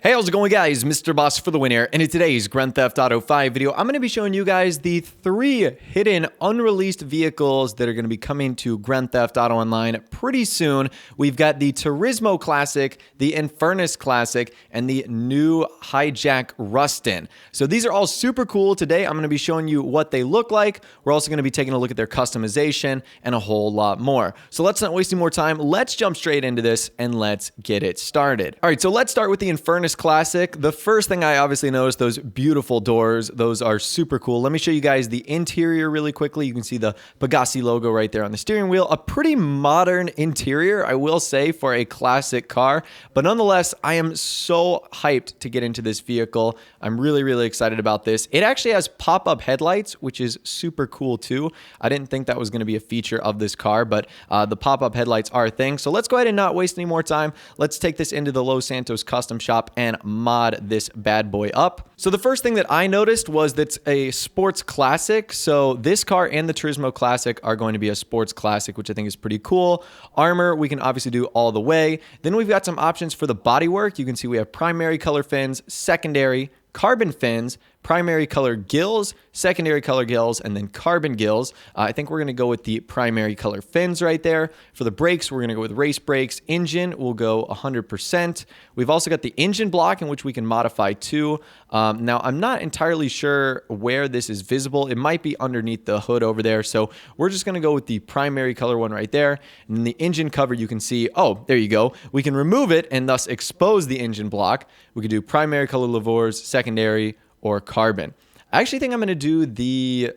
Hey, how's it going, guys? Mr. Boss for the win here, and in today's Grand Theft Auto 5 video, I'm going to be showing you guys the 3 hidden unreleased vehicles that are going to be coming to Grand Theft Auto Online pretty soon. We've got the Turismo Classic, the Infernus Classic, and the new Hijak Rustin. So these are all super cool. Today, I'm going to be showing you what they look like. We're also going to be taking a look at their customization and a whole lot more. So let's not waste any more time. Let's jump straight into this and let's get it started. All right, so let's start with the Infernus Classic. The first thing I obviously noticed, those beautiful doors. Those are super cool. Let me show you guys the interior really quickly. You can see the Pegassi logo right there on the steering wheel. A pretty modern interior, I will say, for a classic car. But nonetheless, I am so hyped to get into this vehicle. I'm really excited about this. It actually has pop-up headlights, which is super cool too. I didn't think that was going to be a feature of this car, but the pop-up headlights are a thing. So let's go ahead and not waste any more time. Let's take this into the Los Santos custom shop and mod this bad boy up. So the first thing that I noticed was that's a sports classic. So this car and the Turismo Classic are going to be a sports classic, which I think is pretty cool. Armor, we can obviously do all the way. Then we've got some options for the bodywork. You can see we have primary color fins, secondary, carbon fins, primary color gills, secondary color gills, and then carbon gills. I think we're going to go with the primary color fins right there. For the brakes, we're going to go with race brakes. Engine will go 100%. We've also got the engine block in which we can modify too. Now, I'm not entirely sure where this is visible. It might be underneath the hood over there. So we're just going to go with the primary color one right there. And then the engine cover, you can see, oh, there you go. We can remove it and thus expose the engine block. We could do primary color lavors, secondary, or carbon. I actually think I'm going to do the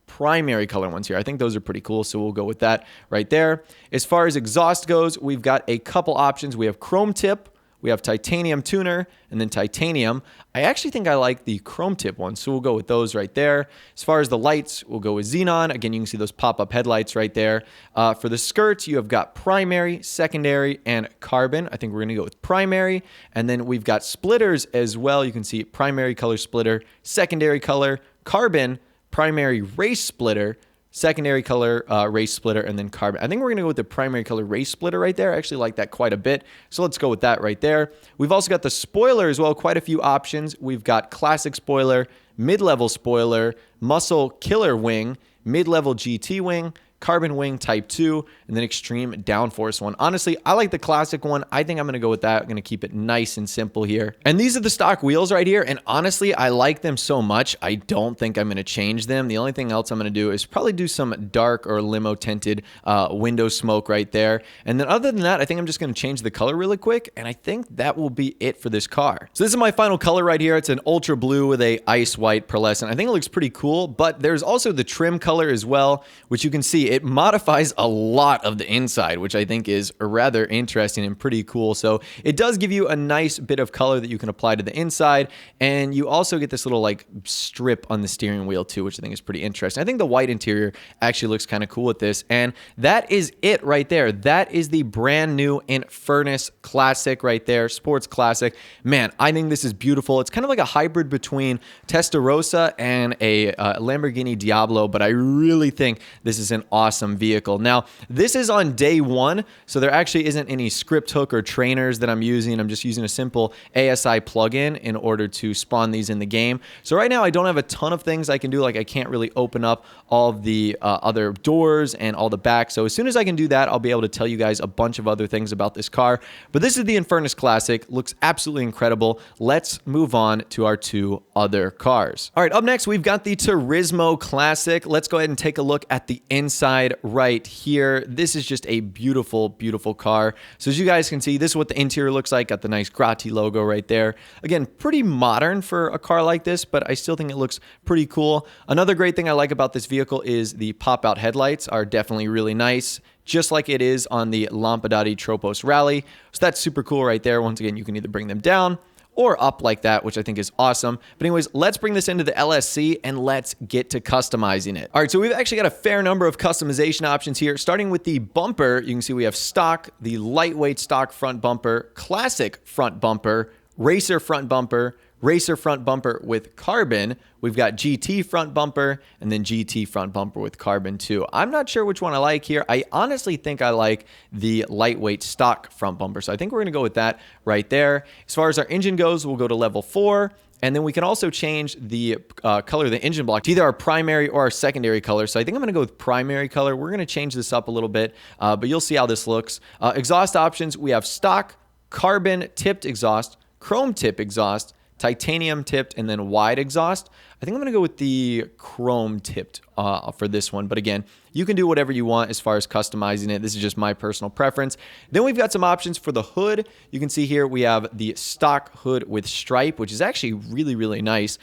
primary color ones here. I think those are pretty cool, so we'll go with that right there. As far as exhaust goes, we've got a couple options. We have chrome tip, we have titanium tuner, and then titanium. I actually think I like the chrome tip one, so we'll go with those right there. As far as the lights, we'll go with xenon. Again, you can see those pop-up headlights right there. For the skirts, you have got primary, secondary, and carbon. I think we're going to go with primary. And then we've got splitters as well. You can see primary color splitter, secondary color, carbon, primary race splitter, secondary color race splitter, and then carbon. I think we're going to go with the primary color race splitter right there. I actually like that quite a bit. So let's go with that right there. We've also got the spoiler as well. Quite a few options. We've got classic spoiler, mid-level spoiler, muscle killer wing, mid-level GT wing, carbon wing type 2, and then extreme downforce one. Honestly, I like the classic one. I think I'm going to go with that. I'm going to keep it nice and simple here. And these are the stock wheels right here. And honestly, I like them so much, I don't think I'm going to change them. The only thing else I'm going to do is probably do some dark or limo tinted window smoke right there. And then other than that, I think I'm just going to change the color really quick. And I think that will be it for this car. So this is my final color right here. It's an ultra blue with a ice white pearlescent. I think it looks pretty cool, but there's also the trim color as well, which you can see it modifies a lot of the inside, which I think is rather interesting and pretty cool. So it does give you a nice bit of color that you can apply to the inside. And you also get this little like strip on the steering wheel too, which I think is pretty interesting. I think the white interior actually looks kind of cool with this. And that is it right there. That is the brand new Infernus Classic right there, sports classic. Man, I think this is beautiful. It's kind of like a hybrid between Testarossa and a Lamborghini Diablo, but I really think this is an awesome vehicle. Now, this is on day 1, so there actually isn't any script hook or trainers that I'm using. I'm just using a simple ASI plugin in order to spawn these in the game. So right now, I don't have a ton of things I can do. Like I can't really open up all of the other doors and all the back. So as soon as I can do that, I'll be able to tell you guys a bunch of other things about this car. But this is the Infernus Classic. Looks absolutely incredible. Let's move on to our 2 other cars. All right, up next, we've got the Turismo Classic. Let's go ahead and take a look at the inside right here. This is just a beautiful car. So as you guys can see, this is what the interior looks like. Got the nice Grotti logo right there. Again, pretty modern for a car like this, but I still think it looks pretty cool. Another great thing I like about this vehicle is the pop-out headlights are definitely really nice, just like it is on the Lampadati Tropos Rally. So that's super cool right there. Once again, you can either bring them down or up like that, which I think is awesome. But anyways, let's bring this into the LSC and let's get to customizing it. All right, so we've actually got a fair number of customization options here. Starting with the bumper, you can see we have stock, the lightweight stock front bumper, classic front bumper, racer front bumper, racer front bumper with carbon. We've got GT front bumper and then GT front bumper with carbon too. I'm not sure which one I like here. I honestly think I like the lightweight stock front bumper. So I think we're going to go with that right there. As far as our engine goes, we'll go to level 4. And then we can also change the color of the engine block to either our primary or our secondary color. So I think I'm going to go with primary color. We're going to change this up a little bit, but you'll see how this looks. Exhaust options, we have stock, carbon tipped exhaust, chrome tip exhaust, titanium tipped, and then wide exhaust. I think I'm going to go with the chrome tipped for this one. But again, you can do whatever you want as far as customizing it. This is just my personal preference. Then we've got some options for the hood. You can see here we have the stock hood with stripe, which is actually really, really nice.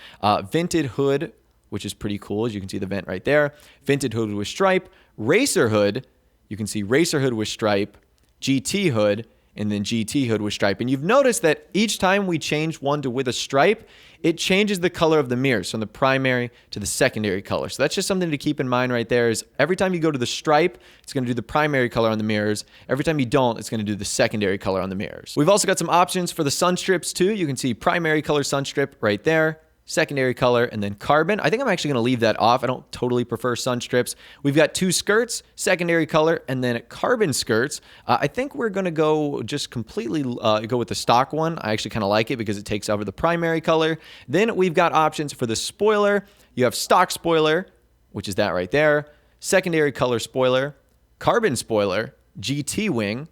Vented hood, which is pretty cool. As you can see the vent right there. Vented hood with stripe. Racer hood. You can see racer hood with stripe. GT hood. And then GT hood with stripe. And you've noticed that each time we change one to with a stripe, it changes the color of the mirrors from the primary to the secondary color. So that's just something to keep in mind right there is every time you go to the stripe, it's going to do the primary color on the mirrors. Every time you don't, it's going to do the secondary color on the mirrors. We've also got some options for the sun strips too. You can see primary color sun strip right there. Secondary color, and then carbon. I think I'm actually going to leave that off. I don't totally prefer sun strips. We've got 2 skirts, secondary color, and then carbon skirts. I think we're going to go just completely go with the stock one. I actually kind of like it because it takes over the primary color. Then we've got options for the spoiler. You have stock spoiler, which is that right there. Secondary color spoiler, carbon spoiler, GT wing,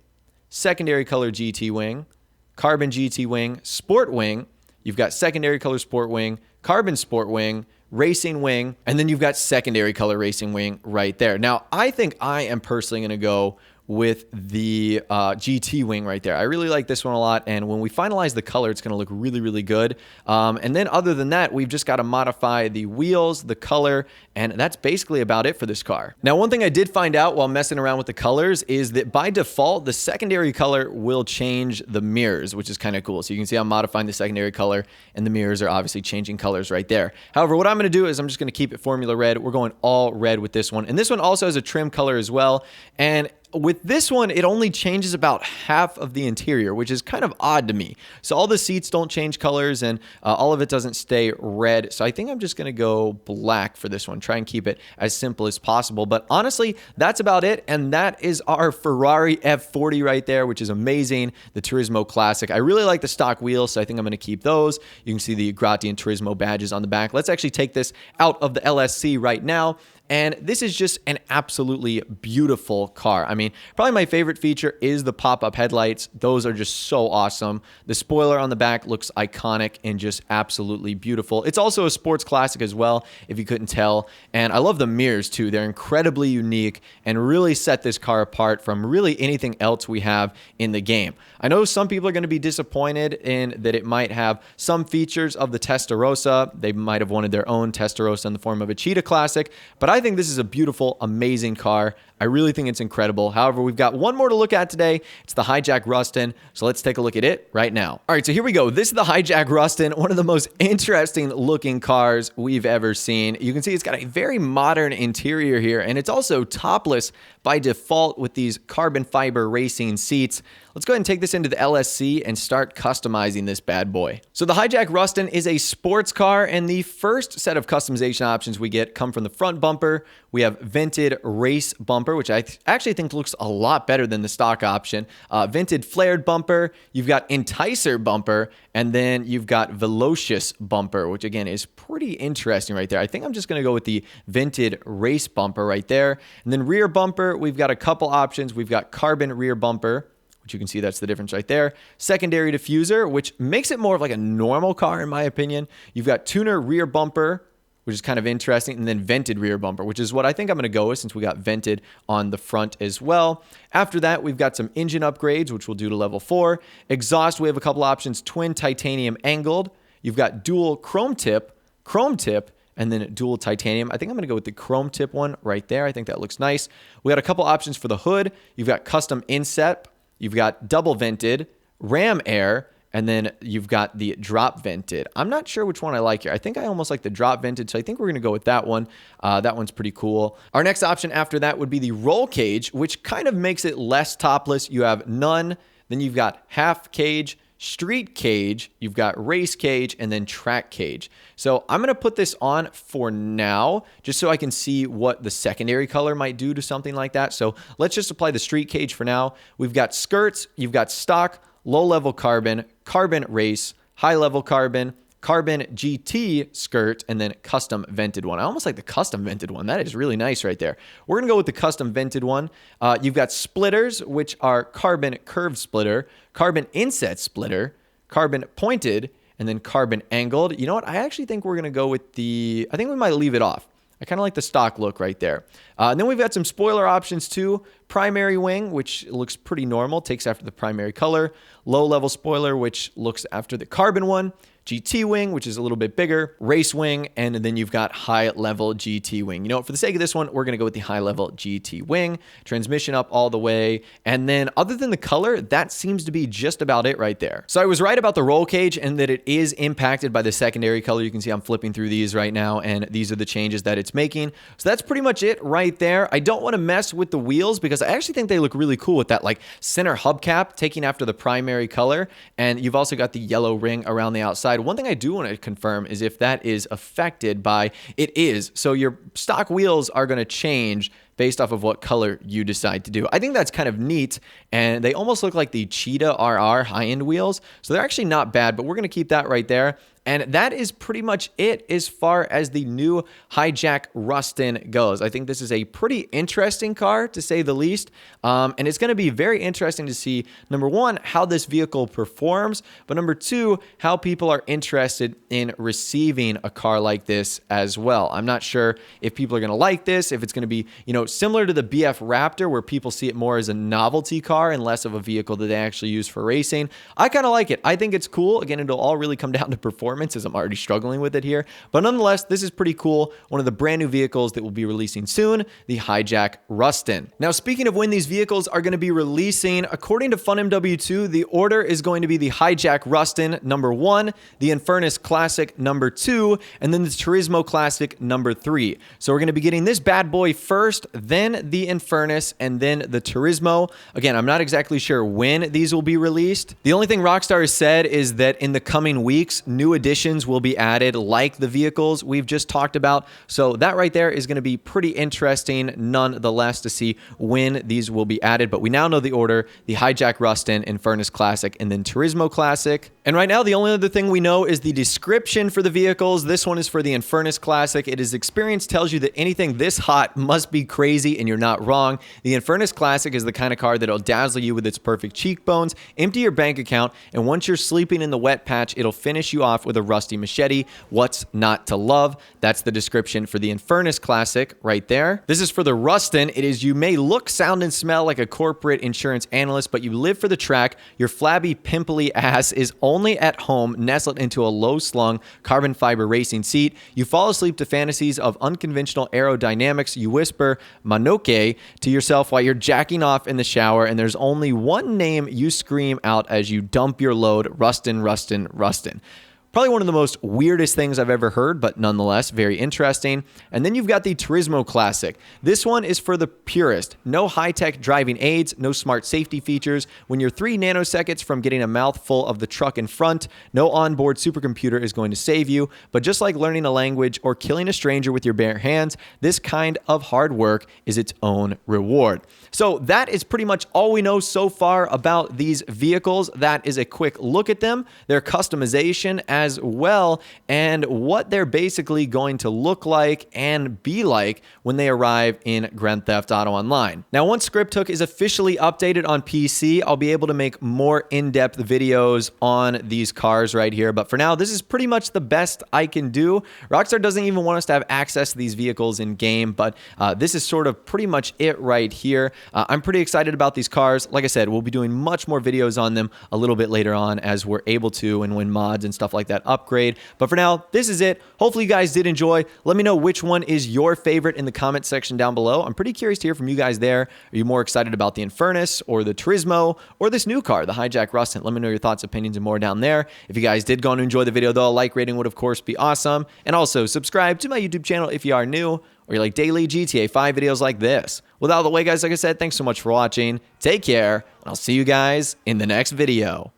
secondary color GT wing, carbon GT wing, sport wing. You've got secondary color sport wing, carbon sport wing, racing wing, and then you've got secondary color racing wing right there. Now, I think I am personally going to go with the GT wing right there. I really like this one a lot, and when we finalize the color, it's going to look really, really good. And then other than that, we've just got to modify the wheels, the color, and that's basically about it for this car. Now, one thing I did find out while messing around with the colors is that by default, the secondary color will change the mirrors, which is kind of cool. So you can see I'm modifying the secondary color, and the mirrors are obviously changing colors right there. However, what I'm going to do is I'm just going to keep it formula red. We're going all red with this one. And this one also has a trim color as well. And with this one, it only changes about half of the interior, which is kind of odd to me. So all the seats don't change colors, and all of it doesn't stay red. So I think I'm just going to go black for this one. Try and keep it as simple as possible. But honestly, that's about it. And that is our Ferrari F40 right there, which is amazing. The Turismo Classic. I really like the stock wheels, so I think I'm going to keep those. You can see the Grotti and Turismo badges on the back. Let's actually take this out of the LSC right now. And this is just an absolutely beautiful car. I mean, probably my favorite feature is the pop-up headlights. Those are just so awesome. The spoiler on the back looks iconic and just absolutely beautiful. It's also a sports classic as well, if you couldn't tell. And I love the mirrors too. They're incredibly unique and really set this car apart from really anything else we have in the game. I know some people are going to be disappointed in that it might have some features of the Testarossa. They might have wanted their own Testarossa in the form of a Cheetah Classic, but I think this is a beautiful, amazing car. I really think it's incredible. However, we've got one more to look at today. It's the Hijak Rustin. So let's take a look at it right now. All right, so here we go. This is the Hijak Rustin, one of the most interesting looking cars we've ever seen. You can see it's got a very modern interior here, and it's also topless by default with these carbon fiber racing seats. Let's go ahead and take this into the LSC and start customizing this bad boy. So the Hijak Rustin is a sports car, and the first set of customization options we get come from the front bumper. We have vented race bumper, which I actually think looks a lot better than the stock option. Vented flared bumper. You've got enticer bumper, and then you've got velocious bumper, which again is pretty interesting right there. I think I'm just going to go with the vented race bumper right there. And then rear bumper, we've got a couple options. We've got carbon rear bumper, which you can see that's the difference right there. Secondary diffuser, which makes it more of like a normal car in my opinion. You've got tuner rear bumper, which is kind of interesting, and then vented rear bumper, which is what I think I'm going to go with since we got vented on the front as well. After that, we've got some engine upgrades, which we'll do to level 4. Exhaust, we have a couple options. Twin titanium angled. You've got dual chrome tip, and then dual titanium. I think I'm going to go with the chrome tip one right there. I think that looks nice. We got a couple options for the hood. You've got custom inset. You've got double vented, ram air, and then you've got the drop vented. I'm not sure which one I like here. I think I almost like the drop vented, so I think we're going to go with that one. That one's pretty cool. Our next option after that would be the roll cage, which kind of makes it less topless. You have none, then you've got half cage, street cage, you've got race cage, and then track cage. So I'm going to put this on for now, just so I can see what the secondary color might do to something like that. So let's just apply the street cage for now. We've got skirts, you've got stock, low-level carbon, carbon race, high-level carbon, carbon GT skirt, and then custom vented one. I almost like the custom vented one. That is really nice right there. We're going to go with the custom vented one. You've got splitters, which are carbon curved splitter, carbon inset splitter, carbon pointed, and then carbon angled. You know what? I actually think we're going to go with I think we might leave it off. I kind of like the stock look right there. And then we've got some spoiler options too. Primary wing, which looks pretty normal, takes after the primary color. Low-level spoiler, which looks after the carbon one. GT wing, which is a little bit bigger, race wing, and then you've got high-level GT wing. You know what, for the sake of this one, we're going to go with the high-level GT wing, transmission up all the way, and then other than the color, that seems to be just about it right there. So I was right about the roll cage and that it is impacted by the secondary color. You can see I'm flipping through these right now, and these are the changes that it's making. So that's pretty much it right there. I don't want to mess with the wheels because I actually think they look really cool with that like center hubcap taking after the primary color, and you've also got the yellow ring around the outside. One thing I do want to confirm is if that is affected by, it is. So your stock wheels are going to change based off of what color you decide to do. I think that's kind of neat, and they almost look like the Cheetah RR high-end wheels. So they're actually not bad, but we're going to keep that right there. And that is pretty much it as far as the new Hijak Rustin goes. I think this is a pretty interesting car, to say the least. And it's going to be very interesting to see, number one, how this vehicle performs, but number two, how people are interested in receiving a car like this as well. I'm not sure if people are going to like this, if it's going to be, you know, similar to the BF Raptor, where people see it more as a novelty car and less of a vehicle that they actually use for racing. I kind of like it. I think it's cool. Again, it'll all really come down to performance, as I'm already struggling with it here. But nonetheless, this is pretty cool. One of the brand new vehicles that will be releasing soon, the Hijak Rustin. Now, speaking of when these vehicles are going to be releasing, according to FunMW2, the order is going to be the Hijak Rustin #1, the Infernus Classic #2, and then the Turismo Classic #3. So we're going to be getting this bad boy first, then the Infernus, and then the Turismo. Again, I'm not exactly sure when these will be released. The only thing Rockstar has said is that in the coming weeks, new additions will be added, like the vehicles we've just talked about. So that right there is going to be pretty interesting nonetheless to see when these will be added. But we now know the order: the Hijak Rustin, Infernus Classic, and then Turismo Classic. And right now, the only other thing we know is the description for the vehicles. This one is for the Infernus Classic. It is experience tells you that anything this hot must be crazy, and you're not wrong. The Infernus Classic is the kind of car that'll dazzle you with its perfect cheekbones, empty your bank account, and once you're sleeping in the wet patch, it'll finish you off with a rusty machete. What's not to love? That's the description for the Infernus Classic right there. This is for the Rustin. It is: you may look, sound, and smell like a corporate insurance analyst, but you live for the track. Your flabby, pimply ass is only at home, nestled into a low-slung carbon fiber racing seat. You fall asleep to fantasies of unconventional aerodynamics. You whisper "Manoke" to yourself while you're jacking off in the shower, and there's only one name you scream out as you dump your load: Rustin, Rustin, Rustin. Probably one of the most weirdest things I've ever heard, but nonetheless, very interesting. And then you've got the Turismo Classic. This one is for the purist. No high-tech driving aids, no smart safety features. When you're 3 nanoseconds from getting a mouthful of the truck in front, no onboard supercomputer is going to save you. But just like learning a language or killing a stranger with your bare hands, this kind of hard work is its own reward. So that is pretty much all we know so far about these vehicles. That is a quick look at them, their customization as well, and what they're basically going to look like and be like when they arrive in Grand Theft Auto Online. Now, once ScriptHook is officially updated on PC, I'll be able to make more in-depth videos on these cars right here. But for now, this is pretty much the best I can do. Rockstar doesn't even want us to have access to these vehicles in game, but this is sort of pretty much it right here. I'm pretty excited about these cars. Like I said, we'll be doing much more videos on them a little bit later on as we're able to, and when mods and stuff like that upgrade. But for now, this is it. Hopefully you guys did enjoy. Let me know which one is your favorite in the comment section down below. I'm pretty curious to hear from you guys there. Are you more excited about the Infernus or the Turismo or this new car, the Hijak Rustin? Let me know your thoughts, opinions, and more down there. If you guys did go on to enjoy the video, though, a like rating would of course be awesome. And also subscribe to my YouTube channel if you are new, or you like daily GTA 5 videos like this. With all the way, guys, like I said, thanks so much for watching. Take care, and I'll see you guys in the next video.